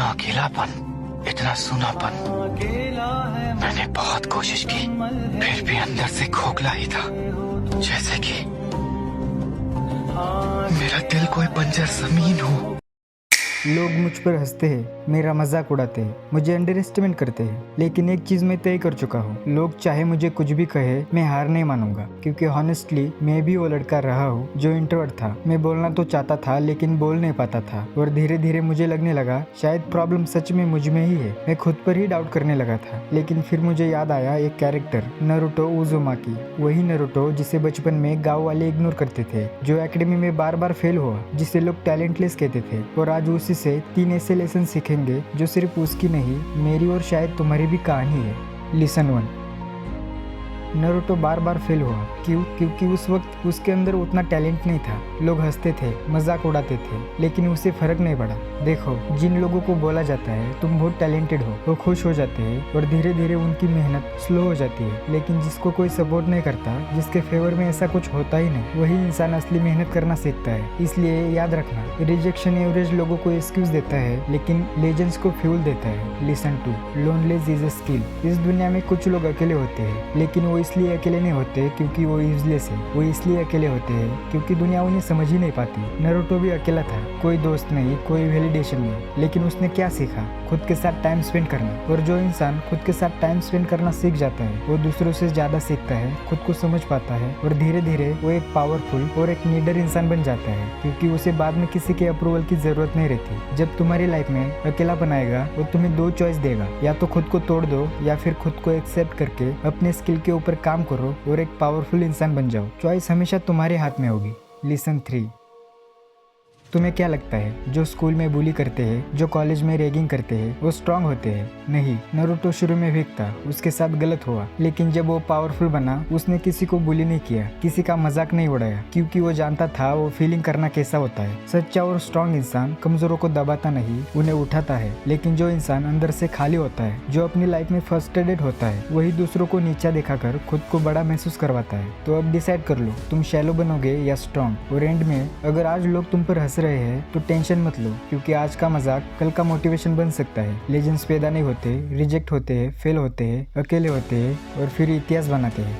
अकेलापन, इतना सूनापन। मैंने बहुत कोशिश की, फिर भी अंदर से खोखला ही था, जैसे कि मेरा दिल कोई बंजर जमीन हो। लोग मुझ पर हंसते हैं, मेरा मजाक उड़ाते हैं, मुझे अंडर एस्टिमेट करते हैं, लेकिन एक चीज मैं तय कर चुका हूँ, लोग चाहे मुझे कुछ भी कहे, मैं हार नहीं मानूंगा। क्योंकि हॉनेस्टली मैं भी वो लड़का रहा हूँ जो इंट्रोवर्ट था। मैं बोलना तो चाहता था लेकिन बोल नहीं पाता था, और धीरे धीरे मुझे लगने लगा शायद प्रॉब्लम सच में मुझ में ही है। मैं खुद पर ही डाउट करने लगा था। लेकिन फिर मुझे याद आया एक कैरेक्टर, नारुतो उज़ुमाकी। वही नारुतो जिसे बचपन में गाँव वाले इग्नोर करते थे, जो एकेडमी में बार बार फेल हुआ, जिसे लोग टैलेंटलेस कहते थे, और आज उसी से 3 ऐसे लेसन सीखेंगे जो सिर्फ उसकी नहीं, मेरी और शायद तुम्हारी भी कहानी है। लिसन 1। नारुतो बार बार फेल हुआ। क्यों? क्योंकि उस वक्त उसके अंदर उतना टैलेंट नहीं था। लोग हंसते थे, मजाक उड़ाते थे, लेकिन उससे फर्क नहीं पड़ा। देखो, जिन लोगों को बोला जाता है तुम बहुत टैलेंटेड हो, वो खुश हो जाते हैं और धीरे धीरे उनकी मेहनत स्लो हो जाती है। लेकिन जिसको कोई सपोर्ट नहीं करता, जिसके फेवर में ऐसा कुछ होता ही नहीं, वही इंसान असली मेहनत करना सीखता है। इसलिए याद रखना, रिजेक्शन एवरेज लोगों को एक्सक्यूज देता है, लेकिन लेजेंड्स को फ्यूल देता है। Listen 2। Loneliness is a skill. इस दुनिया में कुछ लोग अकेले होते हैं, लेकिन वो इसलिए अकेले नहीं होते क्योंकि वो यूजलेस है। वो इसलिए अकेले होते हैं क्योंकि दुनिया उन्हें समझ ही नहीं पाती। नारुतो भी अकेला था, कोई दोस्त नहीं, कोई वैलिडेशन नहीं, लेकिन उसने क्या सीखा? खुद के साथ टाइम स्पेंड करना। और जो इंसान खुद के साथ टाइम स्पेंड करना सीख जाता है, वो दूसरों से ज्यादा सीखता है, खुद को समझ पाता है, और धीरे धीरे वो एक पावरफुल और एक लीडर इंसान बन जाता है, क्योंकि उसे बाद में किसी के अप्रूवल की जरूरत नहीं रहती। जब तुम्हारी लाइफ में अकेलापन आएगा, वो तुम्हें 2 चॉइस देगा, या तो खुद को तोड़ दो, या फिर खुद को एक्सेप्ट करके अपने स्किल के ऊपर काम करो और एक पावरफुल इंसान बन जाओ। चॉइस हमेशा तुम्हारे हाथ में होगी। लिसन 3। तुम्हें क्या लगता है जो स्कूल में बुली करते हैं, जो कॉलेज में रैगिंग करते हैं, वो स्ट्रांग होते हैं? नहीं, नारुतो शुरू में वीक था, उसके साथ गलत हुआ, लेकिन जब वो पावरफुल बना, उसने किसी को बुली नहीं किया, किसी का मजाक नहीं उड़ाया, क्योंकि वो जानता था वो फीलिंग करना कैसा होता है। सच्चा और स्ट्रांग इंसान कमजोरों को दबाता नहीं, उन्हें उठाता है। लेकिन जो इंसान अंदर से खाली होता है, जो अपनी लाइफ में फ्रस्ट्रेटेड होता है, वही दूसरों को नीचा दिखाकर खुद को बड़ा महसूस करवाता है। तो अब डिसाइड कर लो, तुम शैलो बनोगे या स्ट्रांग। और एंड में अगर आज लोग तुम पर हंस रहे हैं तो टेंशन मत लो, क्योंकि आज का मजाक कल का मोटिवेशन बन सकता है। लेजेंड्स पैदा नहीं होते, रिजेक्ट होते हैं, फेल होते हैं, अकेले होते हैं, और फिर इतिहास बनाते हैं।